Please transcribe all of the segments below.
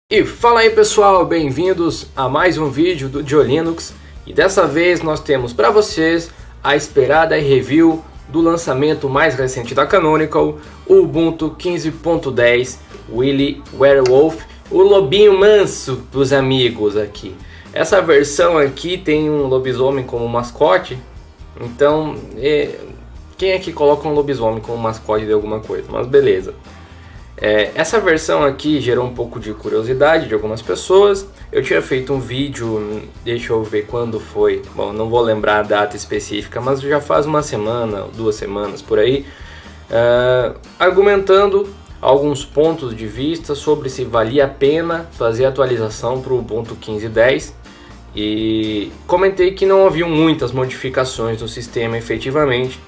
E fala aí pessoal, bem-vindos a mais um vídeo do Diolinux. E dessa vez nós temos para vocês a esperada review do lançamento mais recente da Canonical, o Ubuntu 15.10 Willy Werewolf, o lobinho manso dos amigos aqui. Essa versão aqui tem um lobisomem como mascote, então quem é que coloca um lobisomem como mascote de alguma coisa? Mas beleza. Essa versão aqui gerou um pouco de curiosidade de algumas pessoas. Eu tinha feito um vídeo, deixa eu ver quando foi, bom, não vou lembrar a data específica, mas já faz uma semana, 2 semanas por aí, argumentando alguns pontos de vista sobre se valia a pena fazer a atualização para o Ubuntu 15.10 e comentei que não haviam muitas modificações no sistema efetivamente,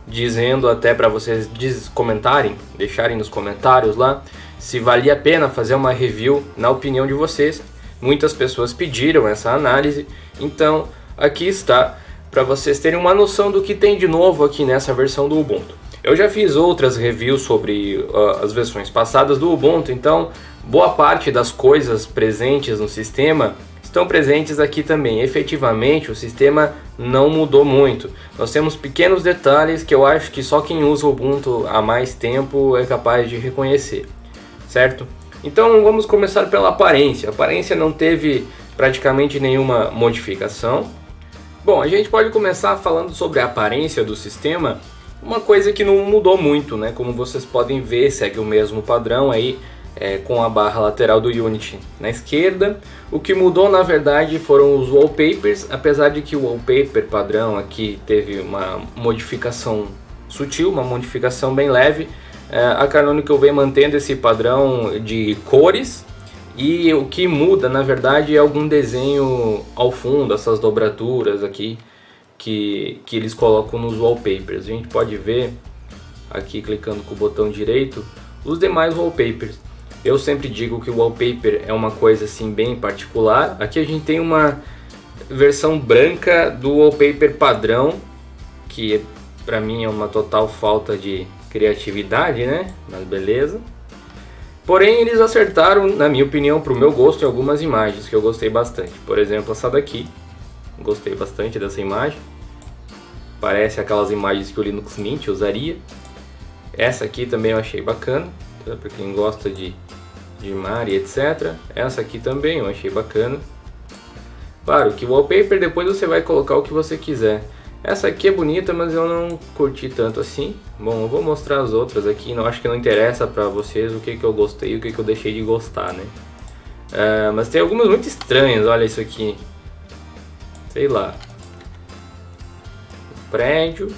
dizendo até para vocês comentarem, deixarem nos comentários lá se valia a pena fazer uma review na opinião de vocês. Muitas pessoas pediram essa análise, então aqui está para vocês terem uma noção do que tem de novo aqui nessa versão do Ubuntu. Eu já fiz outras reviews sobre as versões passadas do Ubuntu, então boa parte das coisas presentes no sistema estão presentes aqui também. Efetivamente o sistema não mudou muito. Nós temos pequenos detalhes que eu acho que só quem usa o Ubuntu há mais tempo é capaz de reconhecer, certo? Então vamos começar pela aparência. A aparência não teve praticamente nenhuma modificação. Bom, a gente pode começar falando sobre a aparência do sistema. Uma coisa que não mudou muito, né? Como vocês podem ver, segue o mesmo padrão aí, com a barra lateral do Unity na esquerda. O que mudou na verdade foram os wallpapers, apesar de que o wallpaper padrão aqui teve uma modificação sutil, uma modificação bem leve. A Canonical vem mantendo esse padrão de cores, e o que muda na verdade é algum desenho ao fundo, essas dobraduras aqui que eles colocam nos wallpapers. A gente pode ver aqui clicando com o botão direito os demais wallpapers. Eu sempre digo que o wallpaper é uma coisa assim bem particular. Aqui a gente tem uma versão branca do wallpaper padrão, que pra mim é uma total falta de criatividade, né? Mas beleza. Porém eles acertaram, na minha opinião, pro meu gosto, em algumas imagens que eu gostei bastante. Por exemplo, essa daqui. Gostei bastante dessa imagem. Parece aquelas imagens que o Linux Mint usaria. Essa aqui também eu achei bacana, para quem gosta de mar e etc. Essa aqui também eu achei bacana. Claro que o wallpaper depois você vai colocar o que você quiser. Essa aqui é bonita, mas eu não curti tanto assim. Bom, eu vou mostrar as outras aqui. Não acho que não interessa para vocês o que eu gostei e o que eu deixei de gostar, né? Mas tem algumas muito estranhas. Olha isso aqui. Sei lá. Prédio.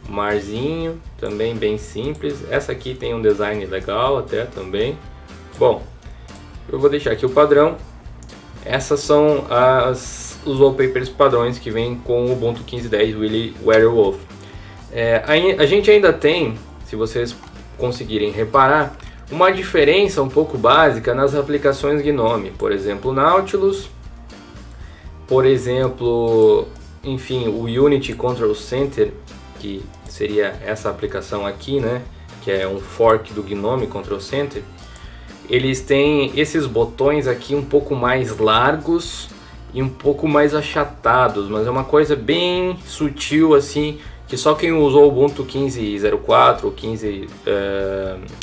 Marzinho, também bem simples. Essa aqui tem um design legal até também. Bom, eu vou deixar aqui o padrão. Essas são os wallpapers padrões que vem com o Ubuntu 15.10 Willy Werewolf. A gente ainda tem, se vocês conseguirem reparar, uma diferença um pouco básica nas aplicações GNOME. Por exemplo, Nautilus, por exemplo, enfim, o Unity Control Center, que seria essa aplicação aqui, né, que é um fork do GNOME Control Center. Eles têm esses botões aqui um pouco mais largos e um pouco mais achatados, mas é uma coisa bem sutil assim, que só quem usou o Ubuntu 15.04 ou 15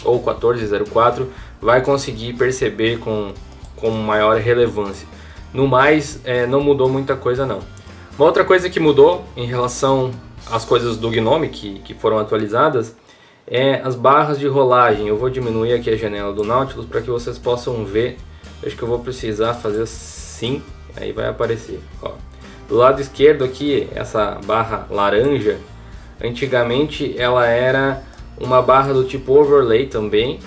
ou 14.04 vai conseguir perceber com maior relevância. No mais, não mudou muita coisa não. Uma outra coisa que mudou em relação às coisas do GNOME que foram atualizadas é as barras de rolagem. Eu vou diminuir aqui a janela do Nautilus para que vocês possam ver. Acho que eu vou precisar fazer assim, aí vai aparecer. Ó. Do lado esquerdo aqui, essa barra laranja, antigamente ela era uma barra do tipo overlay também,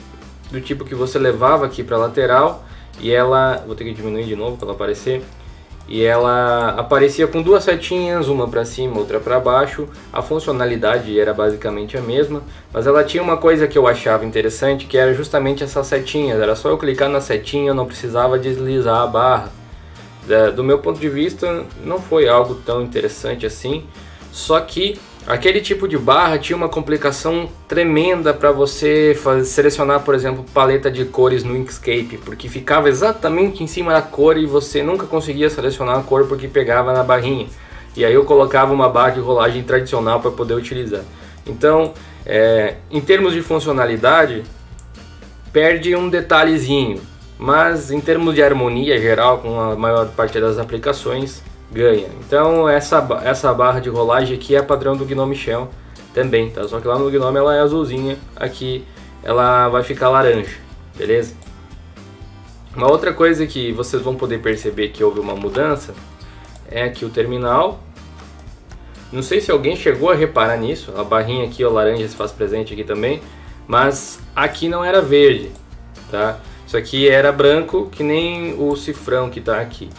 do tipo que você levava aqui para a lateral e ela, vou ter que diminuir de novo para ela aparecer. E ela aparecia com 2 setinhas, uma para cima, outra para baixo. A funcionalidade era basicamente a mesma, mas ela tinha uma coisa que eu achava interessante, que era justamente essas setinhas. Era só eu clicar na setinha, eu não precisava deslizar a barra. Do meu ponto de vista, não foi algo tão interessante assim. Só que Aquele tipo de barra tinha uma complicação tremenda para você selecionar, por exemplo, paleta de cores no Inkscape, porque ficava exatamente em cima da cor e você nunca conseguia selecionar a cor porque pegava na barrinha. E aí eu colocava uma barra de rolagem tradicional para poder utilizar. Então, em termos de funcionalidade, perde um detalhezinho, mas em termos de harmonia geral com a maior parte das aplicações, ganha. Então essa barra de rolagem aqui é padrão do Gnome Shell também, tá? Só que lá no Gnome ela é azulzinha, aqui ela vai ficar laranja, beleza? Uma outra coisa que vocês vão poder perceber que houve uma mudança é aqui o terminal. Não sei se alguém chegou a reparar nisso, a barrinha aqui, o laranja se faz presente aqui também, mas aqui não era verde, tá? Isso aqui era branco, que nem o cifrão que está aqui.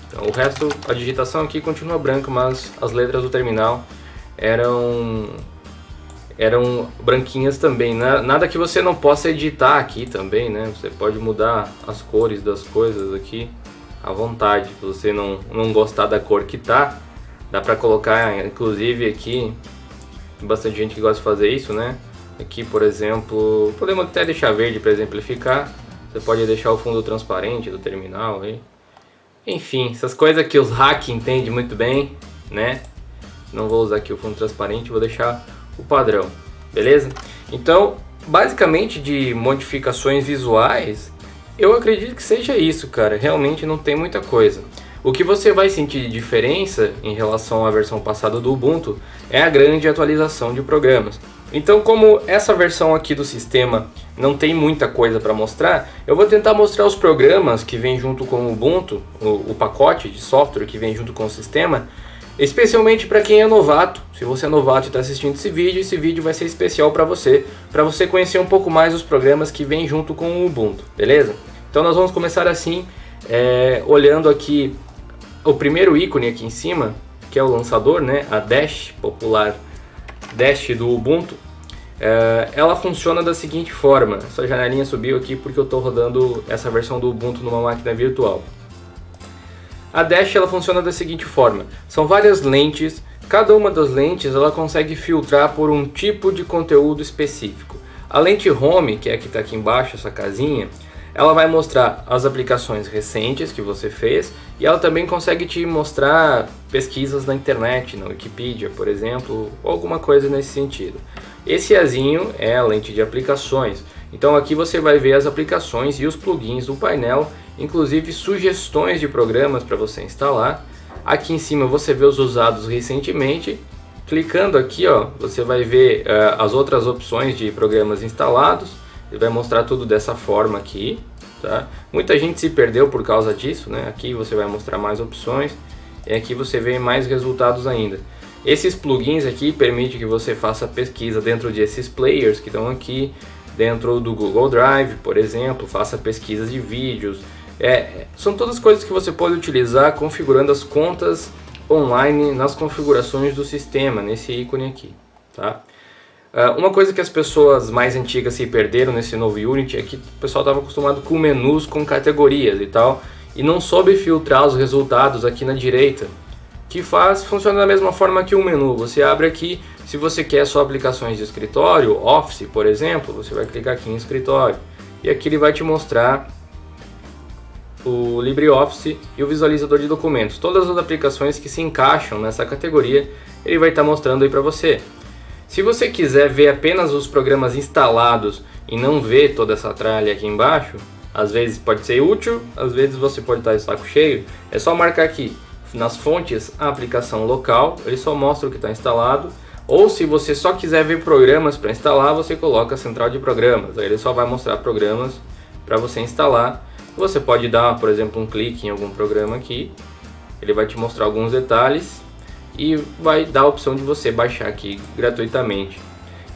Então, o resto, a digitação aqui continua branco, mas as letras do terminal eram branquinhas também. Nada que você não possa editar aqui também, né? Você pode mudar as cores das coisas aqui à vontade. Se você não gostar da cor que tá, dá pra colocar, inclusive aqui, tem bastante gente que gosta de fazer isso, né? Aqui, por exemplo, podemos até deixar verde para exemplificar. Você pode deixar o fundo transparente do terminal aí. Enfim, essas coisas que os hack entendem muito bem, né? Não vou usar aqui o fundo transparente, vou deixar o padrão, beleza? Então, basicamente de modificações visuais, eu acredito que seja isso, cara. Realmente não tem muita coisa. O que você vai sentir de diferença em relação à versão passada do Ubuntu é a grande atualização de programas. Então, como essa versão aqui do sistema não tem muita coisa para mostrar, eu vou tentar mostrar os programas que vem junto com o Ubuntu, o pacote de software que vem junto com o sistema, especialmente para quem é novato. Se você é novato e está assistindo esse vídeo vai ser especial para você conhecer um pouco mais os programas que vem junto com o Ubuntu, beleza? Então nós vamos começar assim, olhando aqui o primeiro ícone aqui em cima, que é o lançador, né? A Dash, popular Dash do Ubuntu. Ela funciona da seguinte forma. Essa janelinha subiu aqui porque eu estou rodando essa versão do Ubuntu numa máquina virtual. A Dash ela funciona da seguinte forma. São várias lentes. Cada uma das lentes ela consegue filtrar por um tipo de conteúdo específico. A lente Home, que é a que está aqui embaixo, essa casinha, ela vai mostrar as aplicações recentes que você fez e ela também consegue te mostrar pesquisas na internet, na Wikipedia, por exemplo, ou alguma coisa nesse sentido. Esse azinho é a lente de aplicações. Então aqui você vai ver as aplicações e os plugins do painel, inclusive sugestões de programas para você instalar. Aqui em cima você vê os usados recentemente. Clicando aqui, ó, você vai ver as outras opções de programas instalados. Ele vai mostrar tudo dessa forma aqui, tá? Muita gente se perdeu por causa disso, né? Aqui você vai mostrar mais opções e aqui você vê mais resultados ainda. Esses plugins aqui permitem que você faça pesquisa dentro desses players que estão aqui, dentro do Google Drive, por exemplo, faça pesquisas de vídeos. São todas coisas que você pode utilizar configurando as contas online nas configurações do sistema, nesse ícone aqui, tá? Uma coisa que as pessoas mais antigas se perderam nesse novo Unity é que o pessoal estava acostumado com menus com categorias e tal, e não soube filtrar os resultados aqui na direita, que funciona da mesma forma que um menu. Você abre aqui, se você quer só aplicações de escritório, Office, por exemplo, você vai clicar aqui em escritório, e aqui ele vai te mostrar o LibreOffice e o visualizador de documentos. Todas as aplicações que se encaixam nessa categoria, ele vai estar mostrando aí para você. Se você quiser ver apenas os programas instalados e não ver toda essa tralha aqui embaixo, às vezes pode ser útil, às vezes você pode estar de saco cheio, é só marcar aqui nas fontes a aplicação local, ele só mostra o que está instalado, ou se você só quiser ver programas para instalar, você coloca a central de programas, aí ele só vai mostrar programas para você instalar. Você pode dar, por exemplo, um clique em algum programa aqui, ele vai te mostrar alguns detalhes e vai dar a opção de você baixar aqui gratuitamente.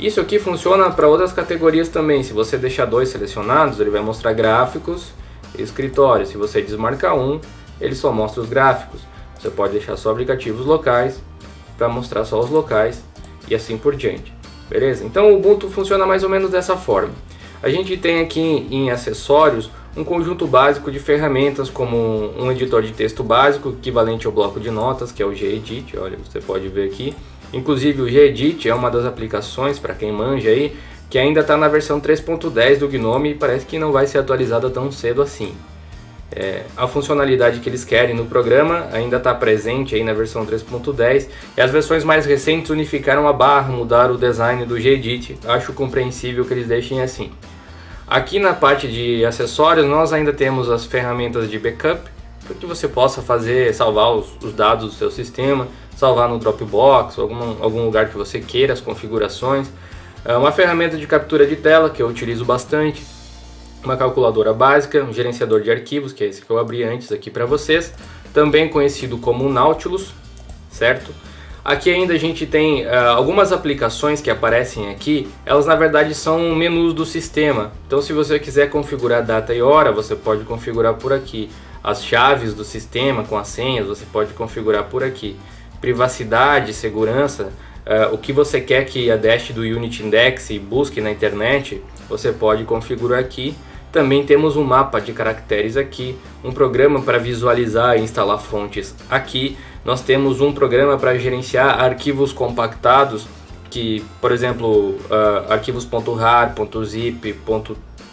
Isso aqui funciona para outras categorias também. Se você deixar dois selecionados, ele vai mostrar gráficos e escritório. Se você desmarcar um, ele só mostra os gráficos. Você pode deixar só aplicativos locais para mostrar só os locais e assim por diante. Beleza? Então o Ubuntu funciona mais ou menos dessa forma. A gente tem aqui em acessórios um conjunto básico de ferramentas, como um editor de texto básico, equivalente ao bloco de notas, que é o Gedit, olha, você pode ver aqui. Inclusive o Gedit é uma das aplicações, para quem manja aí, que ainda está na versão 3.10 do GNOME e parece que não vai ser atualizada tão cedo assim. A funcionalidade que eles querem no programa ainda está presente aí na versão 3.10 e as versões mais recentes unificaram a barra, mudaram o design do Gedit. Acho compreensível que eles deixem assim. Aqui na parte de acessórios nós ainda temos as ferramentas de backup para que você possa salvar os dados do seu sistema, salvar no Dropbox ou algum lugar que você queira as configurações. Uma ferramenta de captura de tela que eu utilizo bastante, uma calculadora básica, um gerenciador de arquivos, que é esse que eu abri antes aqui para vocês, também conhecido como Nautilus, certo? Aqui ainda a gente tem algumas aplicações que aparecem aqui, elas na verdade são menus do sistema, então se você quiser configurar data e hora, você pode configurar por aqui. As chaves do sistema com as senhas, você pode configurar por aqui. Privacidade, segurança, o que você quer que a Dash do Unit Index busque na internet, você pode configurar aqui. Também temos um mapa de caracteres aqui, um programa para visualizar e instalar fontes aqui. Nós temos um programa para gerenciar arquivos compactados, que, por exemplo, arquivos .rar, .zip,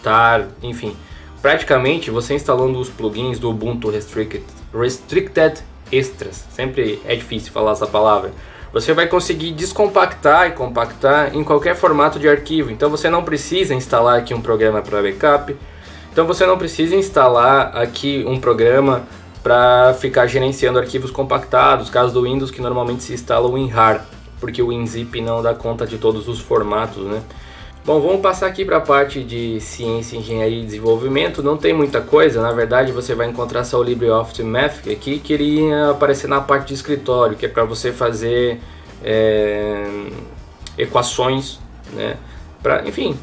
.tar, enfim. Praticamente, você instalando os plugins do Ubuntu Restricted Extras, sempre é difícil falar essa palavra, você vai conseguir descompactar e compactar em qualquer formato de arquivo. Então você não precisa instalar aqui um programa para backup, então você não precisa instalar aqui um programa para ficar gerenciando arquivos compactados, caso do Windows que normalmente se instala o WinRAR, porque o WinZip não dá conta de todos os formatos, né? Bom, vamos passar aqui para a parte de ciência, engenharia e desenvolvimento. Não tem muita coisa, na verdade você vai encontrar só o LibreOffice Math aqui, que iria aparecer na parte de escritório, que é para você fazer equações, né? Enfim,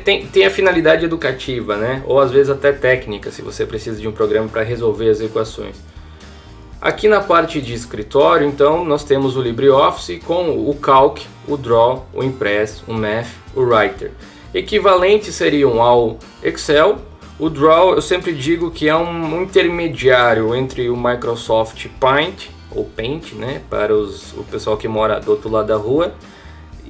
tem a finalidade educativa, né? Ou às vezes até técnica, se você precisa de um programa para resolver as equações. Aqui na parte de escritório, então, nós temos o LibreOffice com o Calc, o Draw, o Impress, o Math, o Writer. Equivalentes seriam ao Excel. O Draw eu sempre digo que é um intermediário entre o Microsoft Paint, ou Paint, né, para o pessoal que mora do outro lado da rua,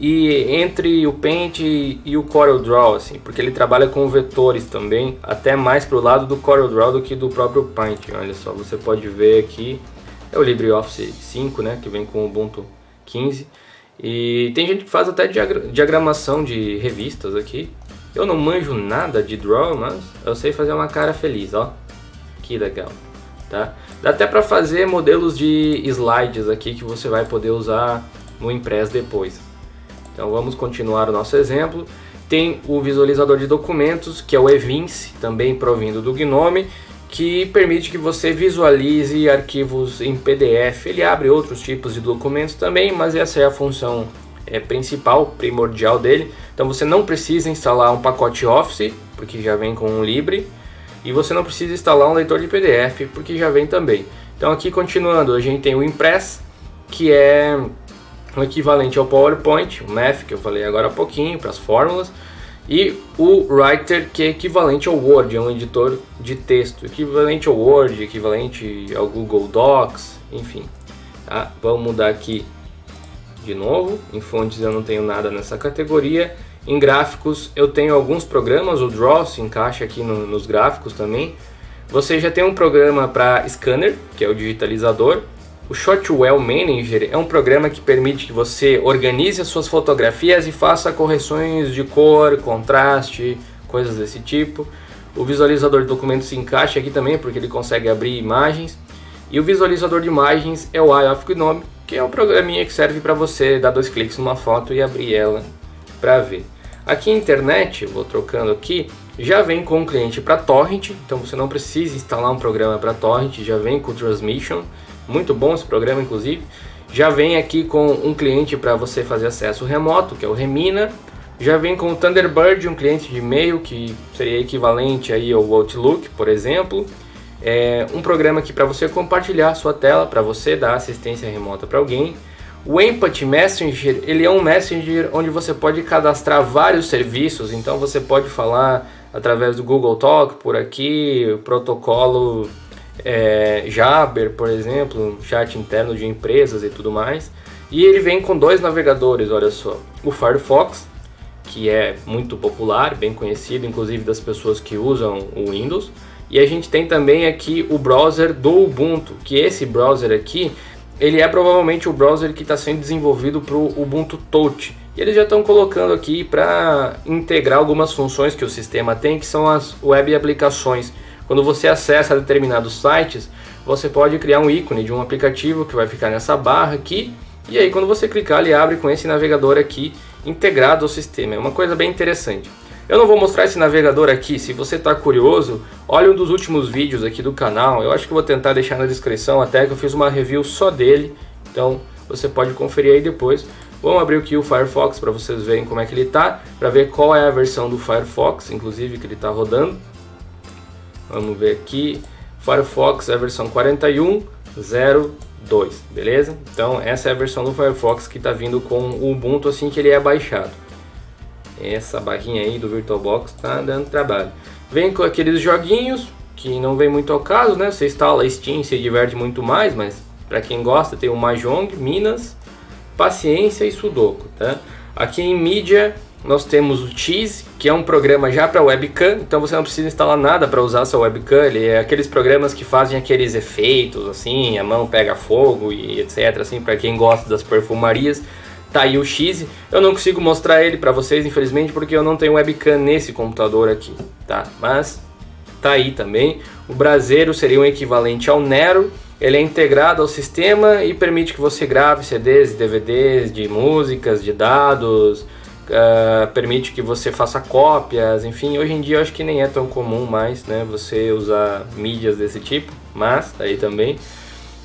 e entre o Paint e o CorelDRAW, assim, porque ele trabalha com vetores também, até mais para o lado do CorelDRAW do que do próprio Paint. Olha só, você pode ver aqui, é o LibreOffice 5, né, que vem com o Ubuntu 15, e tem gente que faz até diagramação de revistas aqui. Eu não manjo nada de Draw, mas eu sei fazer uma cara feliz, ó, que legal, tá? Dá até para fazer modelos de slides aqui que você vai poder usar no Impress depois. Então vamos continuar o nosso exemplo. Tem o visualizador de documentos, que é o Evince, também provindo do GNOME, que permite que você visualize arquivos em PDF. Ele abre outros tipos de documentos também, mas essa é a função principal, primordial dele. Então você não precisa instalar um pacote Office, porque já vem com um Libre, e você não precisa instalar um leitor de PDF, porque já vem também. Então aqui continuando, a gente tem o Impress, que é o equivalente ao PowerPoint, o Math, que eu falei agora há pouquinho, para as fórmulas, e o Writer, que é equivalente ao Word, é um editor de texto, equivalente ao Word, equivalente ao Google Docs, enfim. Tá? Vamos mudar aqui de novo. Em fontes eu não tenho nada nessa categoria. Em gráficos eu tenho alguns programas, o Draw se encaixa aqui nos gráficos também. Você já tem um programa para scanner, que é o digitalizador. O Shotwell Manager é um programa que permite que você organize as suas fotografias e faça correções de cor, contraste, coisas desse tipo. O visualizador de documentos se encaixa aqui também porque ele consegue abrir imagens. E o visualizador de imagens é o Eye of GNOME, que é um programinha que serve para você dar 2 cliques numa foto e abrir ela para ver. Aqui a internet, vou trocando aqui, já vem com um cliente para torrent, então você não precisa instalar um programa para torrent, já vem com transmission. Muito bom esse programa, inclusive. Já vem aqui com um cliente para você fazer acesso remoto, que é o Remina. Já vem com o Thunderbird, um cliente de e-mail que seria equivalente aí ao Outlook, por exemplo. É um programa aqui para você compartilhar sua tela, para você dar assistência remota para alguém. O Empathy Messenger, ele é um messenger onde você pode cadastrar vários serviços, então você pode falar através do Google Talk por aqui, o protocolo Jabber, por exemplo, chat interno de empresas e tudo mais. E ele vem com 2 navegadores, olha só. O Firefox, que é muito popular, bem conhecido, inclusive das pessoas que usam o Windows. E a gente tem também aqui o browser do Ubuntu, que esse browser aqui, ele é provavelmente o browser que está sendo desenvolvido para o Ubuntu Touch. E eles já estão colocando aqui para integrar algumas funções que o sistema tem, que são as web aplicações. Quando você acessa determinados sites, você pode criar um ícone de um aplicativo que vai ficar nessa barra aqui. E aí quando você clicar, ele abre com esse navegador aqui integrado ao sistema. É uma coisa bem interessante. Eu não vou mostrar esse navegador aqui, se você está curioso, olha um dos últimos vídeos aqui do canal, eu acho que vou tentar deixar na descrição até, que eu fiz uma review só dele, então você pode conferir aí depois. Vamos abrir aqui o Firefox para vocês verem como é que ele está, para ver qual é a versão do Firefox, inclusive, que ele está rodando. Vamos ver aqui, Firefox é a versão 41.02, beleza? Então essa é a versão do Firefox que está vindo com o Ubuntu assim que ele é baixado. Essa barrinha aí do VirtualBox tá dando trabalho. Vem com aqueles joguinhos que não vem muito ao caso, né? Você instala Steam, se diverte muito mais, mas para quem gosta tem o Mahjong, Minas, Paciência e Sudoku, tá? Aqui em mídia nós temos o Cheese, que é um programa já para webcam, então você não precisa instalar nada para usar sua webcam. Ele é aqueles programas que fazem aqueles efeitos assim, a mão pega fogo e etc, assim, para quem gosta das perfumarias. Tá aí o Cheese. Eu não consigo mostrar ele para vocês, infelizmente, porque eu não tenho webcam nesse computador aqui, tá? Mas tá aí também. O Brasero seria um equivalente ao Nero. Ele é integrado ao sistema e permite que você grave CDs e DVDs de músicas, de dados, permite que você faça cópias, enfim. Hoje em dia eu acho que nem é tão comum mais, né, você usar mídias desse tipo, mas tá aí também.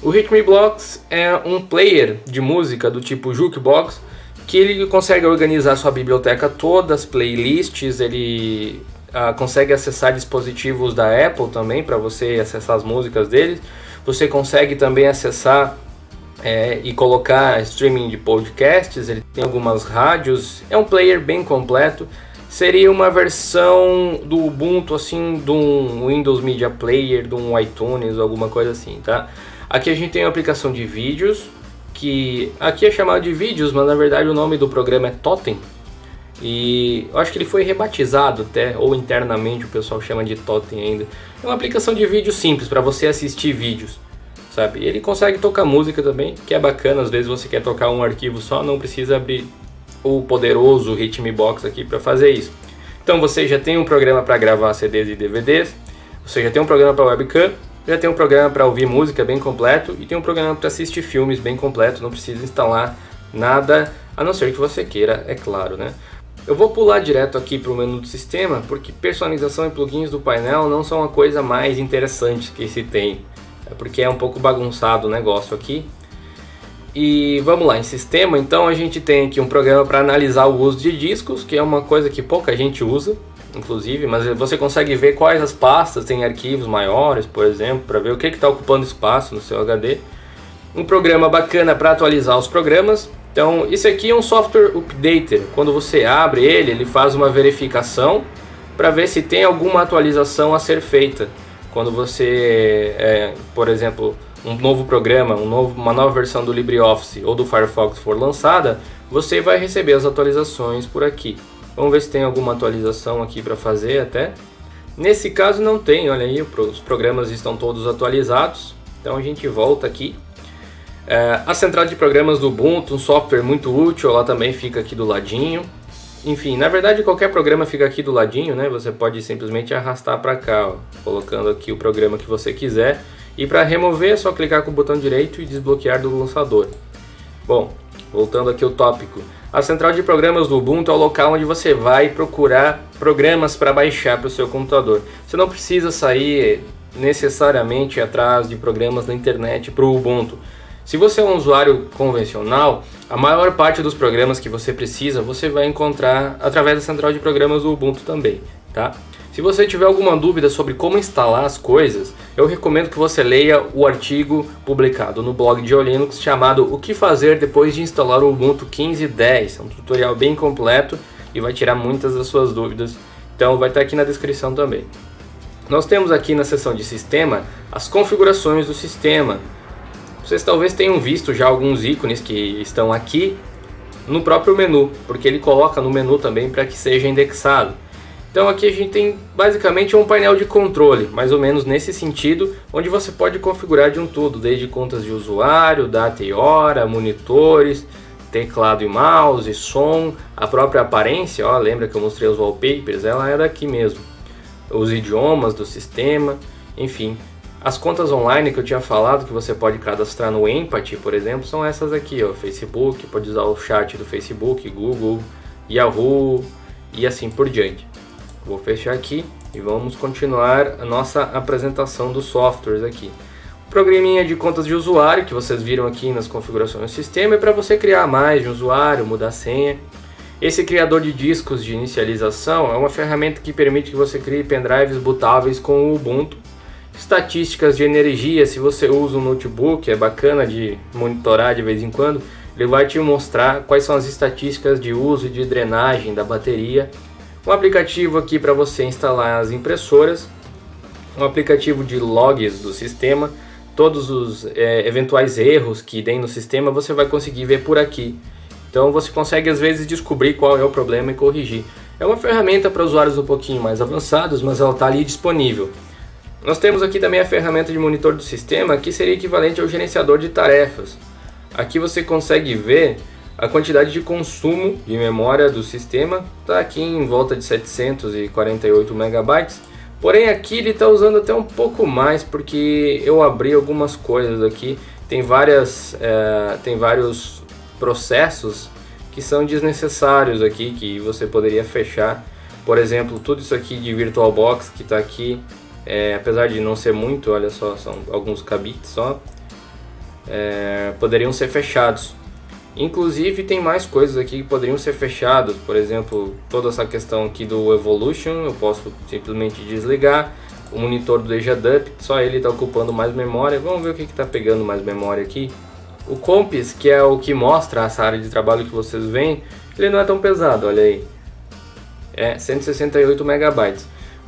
O Rhythmbox é um player de música do tipo Jukebox, que ele consegue organizar sua biblioteca toda, as playlists, ele consegue acessar dispositivos da Apple também, para você acessar as músicas deles. Você consegue também acessar e colocar streaming de podcasts, ele tem algumas rádios, é um player bem completo. Seria uma versão do Ubuntu, assim, de um Windows Media Player, de um iTunes, alguma coisa assim, tá? Aqui a gente tem a aplicação de vídeos, que aqui é chamado de vídeos, mas na verdade o nome do programa é Totem. E eu acho que ele foi rebatizado até, ou internamente o pessoal chama de Totem ainda. É uma aplicação de vídeo simples para você assistir vídeos, sabe? Ele consegue tocar música também, que é bacana. Às vezes você quer tocar um arquivo só, não precisa abrir o poderoso Rhythmbox aqui para fazer isso. Então você já tem um programa para gravar CDs e DVDs, você já tem um programa para webcam, já tem um programa para ouvir música bem completo e tem um programa para assistir filmes bem completo. Não precisa instalar nada, a não ser que você queira, é claro, né? Eu vou pular direto aqui para o menu do sistema, porque personalização e plugins do painel não são a coisa mais interessante que se tem, porque é um pouco bagunçado o negócio aqui. E vamos lá, em sistema, então a gente tem aqui um programa para analisar o uso de discos, que é uma coisa que pouca gente usa, inclusive, mas você consegue ver quais as pastas tem arquivos maiores, por exemplo, para ver o que está ocupando espaço no seu HD. Um programa bacana para atualizar os programas. Então, isso aqui é um software updater. Quando você abre ele, ele faz uma verificação para ver se tem alguma atualização a ser feita. Quando você, por exemplo, um novo programa, uma nova versão do LibreOffice ou do Firefox for lançada, você vai receber as atualizações por aqui. Vamos ver se tem alguma atualização aqui para fazer até. Nesse caso não tem, olha aí, os programas estão todos atualizados. Então a gente volta aqui. A central de programas do Ubuntu, um software muito útil, ela também fica aqui do ladinho. Enfim, na verdade qualquer programa fica aqui do ladinho, né? Você pode simplesmente arrastar para cá, ó, colocando aqui o programa que você quiser. E para remover é só clicar com o botão direito e desbloquear do lançador. Bom, voltando aqui ao tópico. A central de programas do Ubuntu é o local onde você vai procurar programas para baixar para o seu computador. Você não precisa sair necessariamente atrás de programas na internet para o Ubuntu. Se você é um usuário convencional, a maior parte dos programas que você precisa, você vai encontrar através da central de programas do Ubuntu também, tá? Se você tiver alguma dúvida sobre como instalar as coisas, eu recomendo que você leia o artigo publicado no blog de Linux chamado O que fazer depois de instalar o Ubuntu 15.10. É um tutorial bem completo e vai tirar muitas das suas dúvidas, então vai estar aqui na descrição também. Nós temos aqui na seção de sistema as configurações do sistema, Vocês talvez tenham visto já alguns ícones que estão aqui no próprio menu, porque ele coloca no menu também para que seja indexado. Então aqui a gente tem basicamente um painel de controle, mais ou menos nesse sentido, onde você pode configurar de um tudo, desde contas de usuário, data e hora, monitores, teclado e mouse, som, a própria aparência, ó, lembra que eu mostrei os wallpapers, ela é daqui mesmo. Os idiomas do sistema, enfim. As contas online que eu tinha falado, que você pode cadastrar no Empathy, por exemplo, são essas aqui, ó, Facebook, pode usar o chat do Facebook, Google, Yahoo e assim por diante. Vou fechar aqui e vamos continuar a nossa apresentação dos softwares aqui. O programinha de contas de usuário que vocês viram aqui nas configurações do sistema é para você criar mais de um usuário, mudar a senha. Esse criador de discos de inicialização é uma ferramenta que permite que você crie pendrives bootáveis com o Ubuntu. Estatísticas de energia, se você usa um notebook, é bacana de monitorar de vez em quando, ele vai te mostrar quais são as estatísticas de uso e de drenagem da bateria. Um aplicativo aqui para você instalar as impressoras, um aplicativo de logs do sistema, todos os eventuais erros que tem no sistema você vai conseguir ver por aqui. Então você consegue às vezes descobrir qual é o problema e corrigir. É uma ferramenta para usuários um pouquinho mais avançados, mas ela está ali disponível. Nós temos aqui também a ferramenta de monitor do sistema, que seria equivalente ao gerenciador de tarefas. Aqui você consegue ver a quantidade de consumo de memória do sistema, está aqui em volta de 748 MB. Porém aqui ele está usando até um pouco mais, porque eu abri algumas coisas aqui. Tem vários processos que são desnecessários aqui, que você poderia fechar. Por exemplo, tudo isso aqui de VirtualBox que está aqui, apesar de não ser muito, olha só, são alguns kbps só, poderiam ser fechados. Inclusive tem mais coisas aqui que poderiam ser fechadas, por exemplo, toda essa questão aqui do Evolution, eu posso simplesmente desligar. O monitor do DJDup, só ele está ocupando mais memória. Vamos ver o que está pegando mais memória aqui. O Comps, que é o que mostra essa área de trabalho que vocês veem, ele não é tão pesado, olha aí. É 168 MB.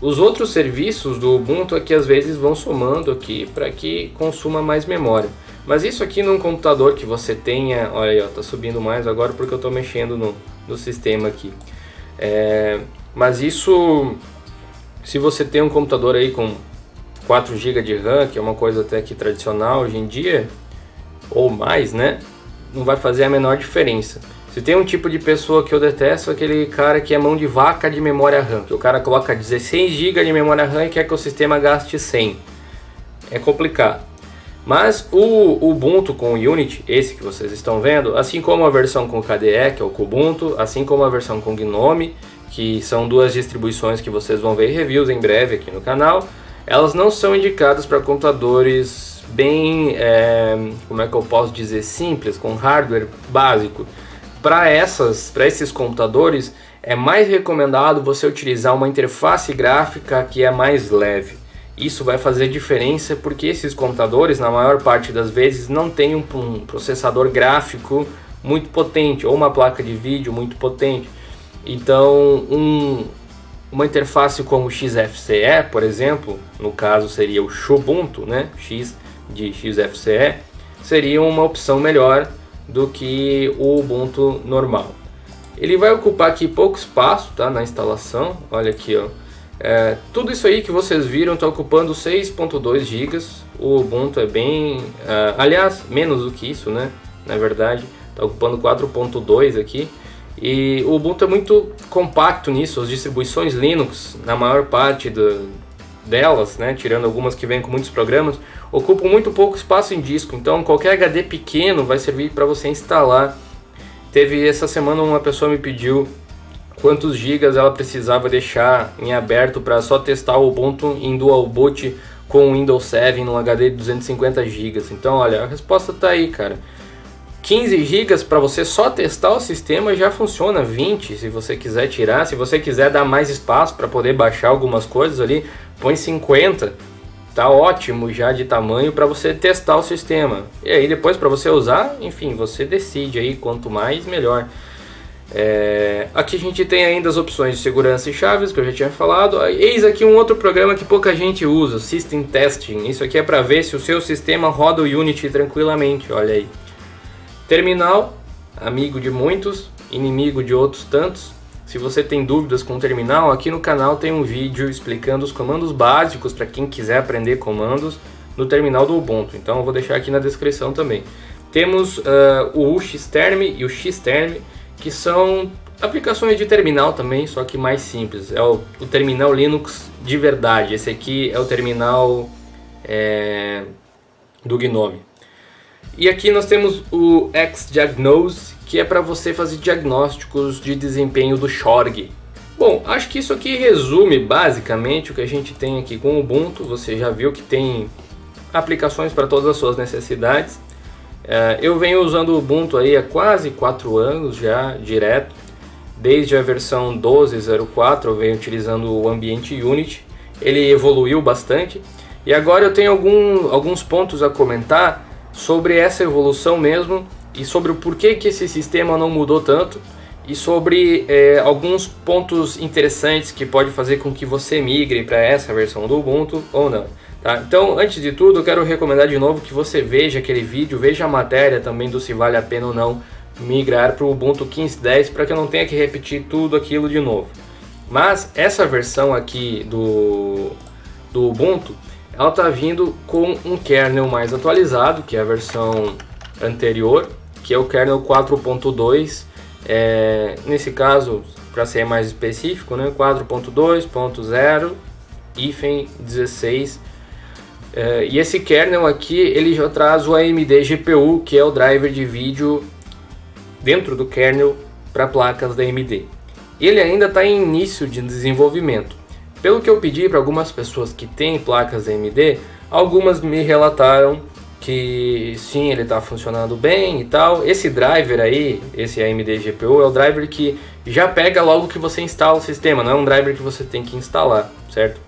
Os outros serviços do Ubuntu aqui às vezes vão somando aqui para que consuma mais memória. Mas isso aqui num computador que você tenha, olha aí, ó, tá subindo mais agora porque eu estou mexendo no sistema aqui. Mas isso, se você tem um computador aí com 4 GB de RAM, que é uma coisa até que tradicional hoje em dia, ou mais, né, não vai fazer a menor diferença. Se tem um tipo de pessoa que eu detesto, aquele cara que é mão de vaca de memória RAM, que o cara coloca 16 GB de memória RAM e quer que o sistema gaste 100. É complicado. Mas o Ubuntu com o Unity, esse que vocês estão vendo, assim como a versão com KDE, que é o Kubuntu, assim como a versão com Gnome, que são duas distribuições que vocês vão ver reviews em breve aqui no canal, elas não são indicadas para computadores bem, como é que eu posso dizer, simples, com hardware básico. Para esses computadores é mais recomendado você utilizar uma interface gráfica que é mais leve. Isso vai fazer diferença porque esses computadores, na maior parte das vezes, não tem um processador gráfico muito potente ou uma placa de vídeo muito potente. Então, uma interface como o XFCE, por exemplo, no caso seria o Xubuntu, né? X de XFCE, seria uma opção melhor do que o Ubuntu normal. Ele vai ocupar aqui pouco espaço, tá, na instalação. Olha aqui, ó. Tudo isso aí que vocês viram está ocupando 6.2 GB. O Ubuntu é bem, aliás, menos do que isso, né? Na verdade, está ocupando 4.2 aqui. E o Ubuntu é muito compacto nisso. As distribuições Linux, na maior parte delas, né, tirando algumas que vêm com muitos programas, ocupam muito pouco espaço em disco. Então, qualquer HD pequeno vai servir para você instalar. Teve essa semana uma pessoa me pediu quantos gigas ela precisava deixar em aberto para só testar o Ubuntu em Dual Boot com o Windows 7 num HD de 250 GB. Então, olha, a resposta tá aí, cara. 15 GB para você só testar o sistema já funciona, 20 se você quiser tirar. Se você quiser dar mais espaço para poder baixar algumas coisas ali, põe 50. Tá ótimo já de tamanho para você testar o sistema. E aí depois para você usar, enfim, você decide aí, quanto mais melhor. Aqui a gente tem ainda as opções de segurança e chaves, que eu já tinha falado. Eis aqui um outro programa que pouca gente usa, System Testing. Isso aqui é para ver se o seu sistema roda o Unity tranquilamente, olha aí. Terminal, amigo de muitos, inimigo de outros tantos. Se você tem dúvidas com o terminal, aqui no canal tem um vídeo explicando os comandos básicos para quem quiser aprender comandos no terminal do Ubuntu. Então eu vou deixar aqui na descrição também. Temos o Xterm e o Xterm, que são aplicações de terminal também, só que mais simples. É o terminal Linux de verdade. Esse aqui é o terminal do GNOME. E aqui nós temos o Xdiagnose, que é para você fazer diagnósticos de desempenho do Xorg. Bom, acho que isso aqui resume basicamente o que a gente tem aqui com o Ubuntu. Você já viu que tem aplicações para todas as suas necessidades. Eu venho usando o Ubuntu aí há quase 4 anos já, direto. Desde a versão 12.04 eu venho utilizando o ambiente Unity. Ele evoluiu bastante. E agora eu tenho alguns pontos a comentar sobre essa evolução mesmo, e sobre o porquê que esse sistema não mudou tanto, e sobre alguns pontos interessantes que pode fazer com que você migre para essa versão do Ubuntu ou não. Tá? Então, antes de tudo, eu quero recomendar de novo que você veja aquele vídeo, veja a matéria também do se vale a pena ou não migrar para o Ubuntu 15.10, para que eu não tenha que repetir tudo aquilo de novo. Mas essa versão aqui do Ubuntu, ela está vindo com um kernel mais atualizado, que é a versão anterior, que é o kernel 4.2, nesse caso, para ser mais específico, né, 4.2.0-16. E esse kernel aqui, ele já traz o AMD GPU, que é o driver de vídeo dentro do kernel para placas da AMD. Ele ainda está em início de desenvolvimento. Pelo que eu pedi para algumas pessoas que têm placas AMD, algumas me relataram que sim, ele está funcionando bem e tal. Esse driver aí, esse AMD GPU, é o driver que já pega logo que você instala o sistema, não é um driver que você tem que instalar, certo?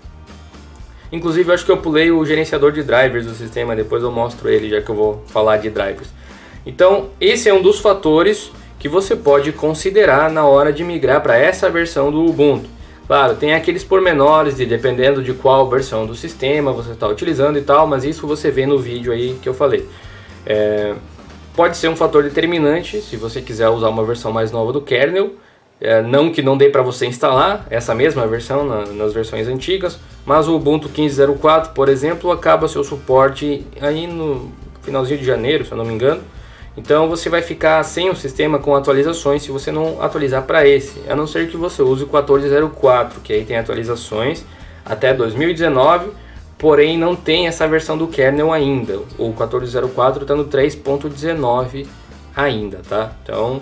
Inclusive eu acho que eu pulei o gerenciador de drivers do sistema, depois eu mostro ele, já que eu vou falar de drivers. Então esse é um dos fatores que você pode considerar na hora de migrar para essa versão do Ubuntu. Claro, tem aqueles pormenores de dependendo de qual versão do sistema você está utilizando e tal, mas isso você vê no vídeo aí que eu falei. Pode ser um fator determinante se você quiser usar uma versão mais nova do kernel, não que não dê para você instalar essa mesma versão nas versões antigas, mas o Ubuntu 15.04, por exemplo, acaba seu suporte aí no finalzinho de janeiro, se eu não me engano. Então você vai ficar sem o sistema com atualizações se você não atualizar para esse, a não ser que você use o 14.04, que aí tem atualizações até 2019, porém não tem essa versão do kernel ainda. O 14.04 está no 3.19 ainda, tá? Então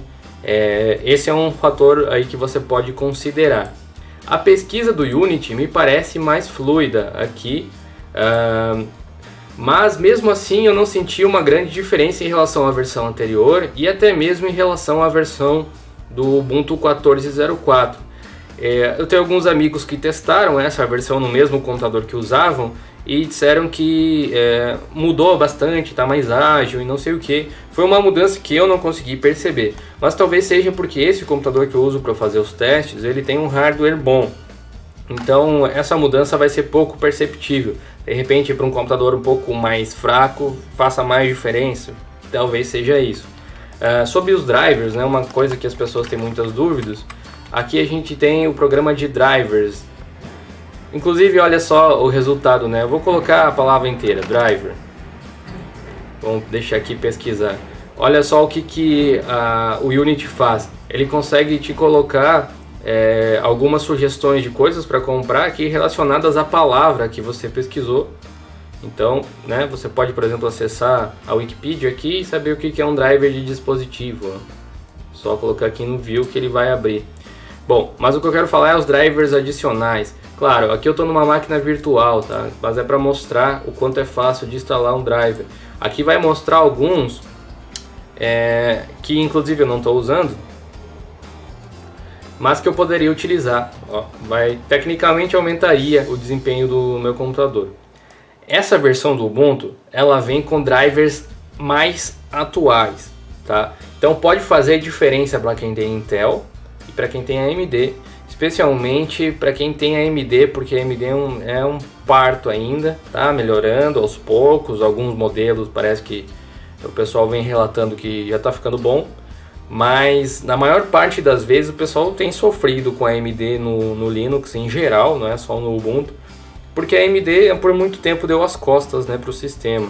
esse é um fator aí que você pode considerar. A pesquisa do Unity me parece mais fluida aqui, mas mesmo assim eu não senti uma grande diferença em relação à versão anterior e até mesmo em relação à versão do Ubuntu 14.04. Eu tenho alguns amigos que testaram essa versão no mesmo computador que usavam e disseram que mudou bastante, está mais ágil e não sei o que. Foi uma mudança que eu não consegui perceber, mas talvez seja porque esse computador que eu uso para fazer os testes, ele tem um hardware bom. Então essa mudança vai ser pouco perceptível. De repente, para um computador um pouco mais fraco, faça mais diferença. Talvez seja isso. Sobre os drivers, né, uma coisa que as pessoas têm muitas dúvidas. Aqui a gente tem o programa de drivers. Inclusive, olha só o resultado, né? Eu vou colocar a palavra inteira, driver. Vamos deixar aqui pesquisar. Olha só o que o Unity faz. Ele consegue te colocar algumas sugestões de coisas para comprar aqui relacionadas à palavra que você pesquisou. Então, né, você pode, por exemplo, acessar a Wikipedia aqui e saber o que é um driver de dispositivo. Ó. Só colocar aqui no View que ele vai abrir. Bom, mas o que eu quero falar é os drivers adicionais. Claro, aqui eu estou numa máquina virtual, tá? Mas é para mostrar o quanto é fácil de instalar um driver. Aqui vai mostrar alguns que inclusive eu não estou usando, mas que eu poderia utilizar. Ó, tecnicamente aumentaria o desempenho do meu computador. Essa versão do Ubuntu, ela vem com drivers mais atuais, tá? Então pode fazer diferença para quem tem Intel, e para quem tem AMD, especialmente para quem tem AMD, porque a AMD é um parto ainda, tá melhorando aos poucos, alguns modelos parece que o pessoal vem relatando que já está ficando bom, mas na maior parte das vezes o pessoal tem sofrido com a AMD no Linux em geral, não é só no Ubuntu, porque a AMD por muito tempo deu as costas, né, para o sistema,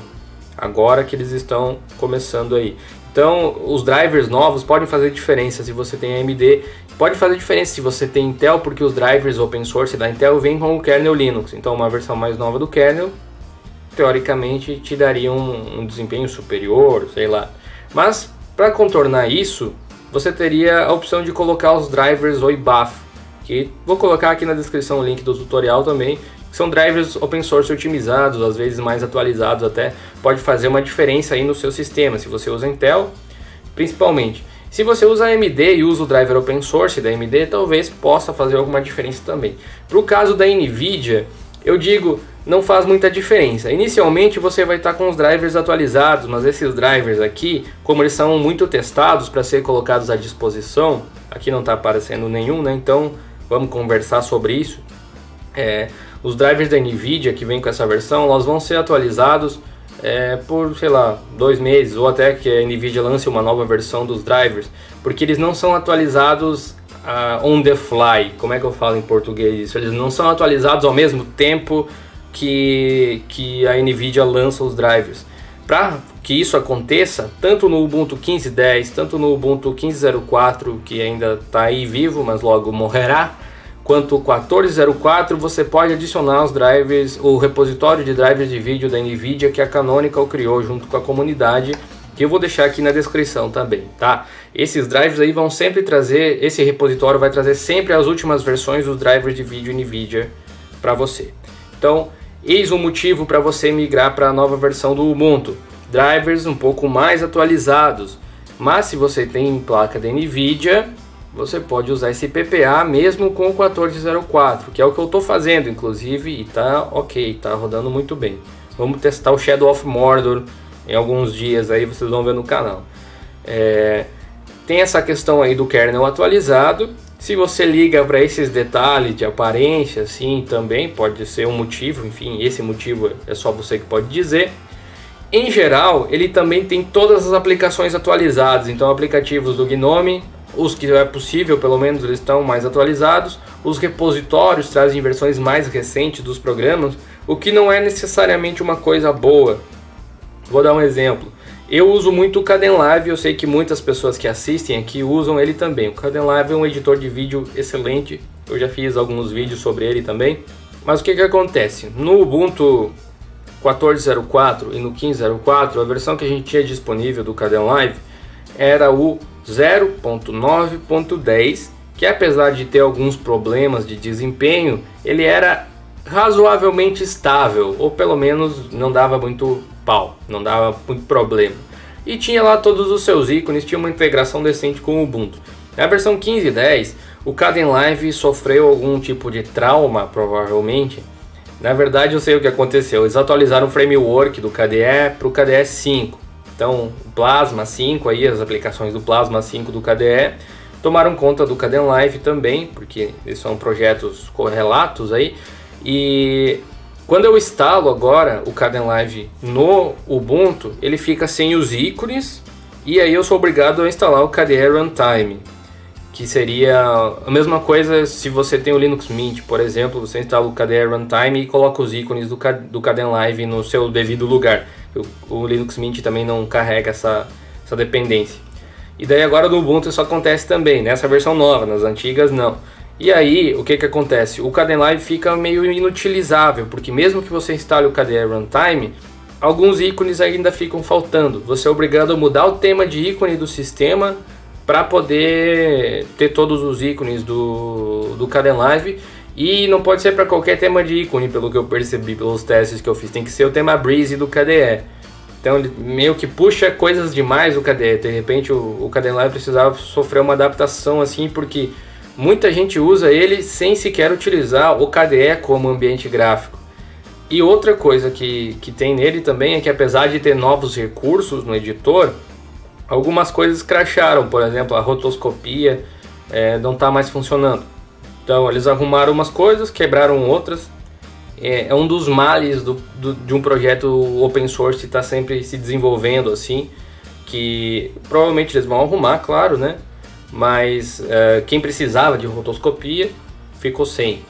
agora que eles estão começando aí. Então os drivers novos podem fazer diferença se você tem AMD, pode fazer diferença se você tem Intel, porque os drivers open source da Intel vêm com o kernel Linux, então uma versão mais nova do kernel teoricamente te daria um desempenho superior, sei lá. Mas para contornar isso, você teria a opção de colocar os drivers OIBAF, que vou colocar aqui na descrição o link do tutorial também, que são drivers open source otimizados, às vezes mais atualizados até, pode fazer uma diferença aí no seu sistema, se você usa Intel, principalmente. Se você usa AMD e usa o driver open source da AMD, talvez possa fazer alguma diferença também. Para o caso da NVIDIA, eu digo, não faz muita diferença. Inicialmente você vai estar com os drivers atualizados, mas esses drivers aqui, como eles são muito testados para ser colocados à disposição, aqui não está aparecendo nenhum, né? Então vamos conversar sobre isso. Os drivers da NVIDIA que vem com essa versão, elas vão ser atualizados por, sei lá, 2 meses, ou até que a NVIDIA lance uma nova versão dos drivers, porque eles não são atualizados on the fly, como é que eu falo em português isso? Eles não são atualizados ao mesmo tempo que a NVIDIA lança os drivers. Para que isso aconteça, tanto no Ubuntu 15.10, tanto no Ubuntu 15.04, que ainda está aí vivo, mas logo morrerá, quanto o 14.04, você pode adicionar os drivers, o repositório de drivers de vídeo da NVIDIA que a Canonical criou junto com a comunidade, que eu vou deixar aqui na descrição também, tá? Esses drivers aí vão sempre trazer, esse repositório vai trazer sempre as últimas versões dos drivers de vídeo NVIDIA para você. Então, eis o motivo para você migrar para a nova versão do Ubuntu. Drivers um pouco mais atualizados, mas se você tem placa da NVIDIA, você pode usar esse PPA mesmo com o 14.04, que é o que eu estou fazendo, inclusive, e tá ok, tá rodando muito bem. Vamos testar o Shadow of Mordor em alguns dias aí, vocês vão ver no canal. Tem essa questão aí do kernel atualizado. Se você liga para esses detalhes de aparência, assim, também pode ser um motivo, enfim, esse motivo é só você que pode dizer. Em geral, ele também tem todas as aplicações atualizadas, então aplicativos do GNOME, os que é possível, pelo menos eles estão mais atualizados. Os repositórios trazem versões mais recentes dos programas, o que não é necessariamente uma coisa boa. Vou dar um exemplo. Eu uso muito o Kdenlive, eu sei que muitas pessoas que assistem aqui usam ele também. O Kdenlive é um editor de vídeo excelente, eu já fiz alguns vídeos sobre ele também. Mas o que acontece? No Ubuntu 14.04 e no 15.04, a versão que a gente tinha disponível do Kdenlive era o 0.9.10, que apesar de ter alguns problemas de desempenho, ele era razoavelmente estável, ou pelo menos não dava muito pau, não dava muito problema. E tinha lá todos os seus ícones, tinha uma integração decente com o Ubuntu. Na versão 15.10, o Kdenlive sofreu algum tipo de trauma, provavelmente. Na verdade, eu sei o que aconteceu. Eles atualizaram o framework do KDE para o KDE 5. Então, o Plasma 5, aí, as aplicações do Plasma 5 do KDE tomaram conta do Kdenlive também, porque eles são projetos correlatos aí. E quando eu instalo agora o Kdenlive no Ubuntu, ele fica sem os ícones, e aí eu sou obrigado a instalar o KDE Runtime, que seria a mesma coisa se você tem o Linux Mint, por exemplo, você instala o KDE Runtime e coloca os ícones do Kdenlive no seu devido lugar. O Linux Mint também não carrega essa dependência. E daí agora no Ubuntu isso acontece também, nessa versão nova, nas antigas não. E aí, o que acontece? O Kdenlive fica meio inutilizável, porque mesmo que você instale o KDE Runtime, alguns ícones ainda ficam faltando. Você é obrigado a mudar o tema de ícone do sistema para poder ter todos os ícones do Kdenlive. E não pode ser para qualquer tema de ícone, pelo que eu percebi pelos testes que eu fiz. Tem que ser o tema Breeze do KDE. Então ele meio que puxa coisas demais do KDE. De repente o Kdenlive precisava sofrer uma adaptação assim, porque muita gente usa ele sem sequer utilizar o KDE como ambiente gráfico. E outra coisa que tem nele também é que, apesar de ter novos recursos no editor, algumas coisas crasharam. Por exemplo, a rotoscopia não está mais funcionando. Então eles arrumaram umas coisas, quebraram outras. É um dos males de um projeto open source estar sempre se desenvolvendo assim, que provavelmente eles vão arrumar, claro, né? Mas quem precisava de rotoscopia ficou sem.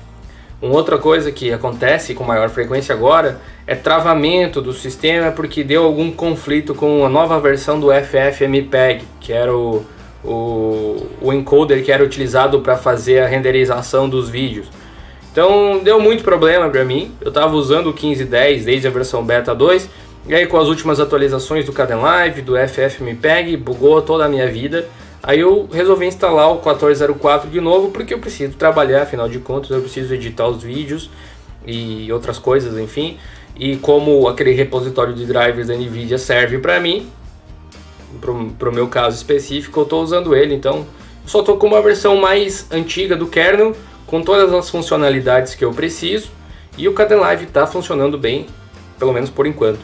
Uma outra coisa que acontece com maior frequência agora é travamento do sistema porque deu algum conflito com a nova versão do FFmpeg, que era o encoder que era utilizado para fazer a renderização dos vídeos. Então deu muito problema para mim. Eu estava usando o 15.10 desde a versão beta 2, e aí com as últimas atualizações do Kdenlive, do FFmpeg, bugou toda a minha vida. Aí eu resolvi instalar o 1404 de novo, porque eu preciso trabalhar, afinal de contas eu preciso editar os vídeos e outras coisas, enfim. E como aquele repositório de drivers da NVIDIA serve para mim, pro meu caso específico, eu estou usando ele. Então só estou com uma versão mais antiga do kernel, com todas as funcionalidades que eu preciso, e o Kdenlive está funcionando bem, pelo menos por enquanto.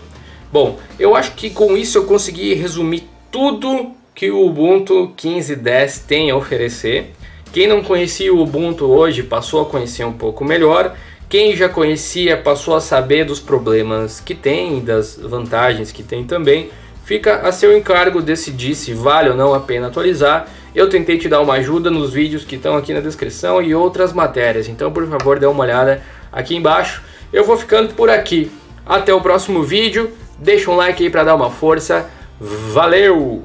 Bom, eu acho que com isso eu consegui resumir tudo que o Ubuntu 15.10 tem a oferecer. Quem não conhecia o Ubuntu hoje passou a conhecer um pouco melhor. Quem já conhecia passou a saber dos problemas que tem, das vantagens que tem também. Fica a seu encargo decidir se vale ou não a pena atualizar. Eu tentei te dar uma ajuda nos vídeos que estão aqui na descrição e outras matérias. Então, por favor, dê uma olhada aqui embaixo. Eu vou ficando por aqui. Até o próximo vídeo. Deixa um like aí para dar uma força. Valeu!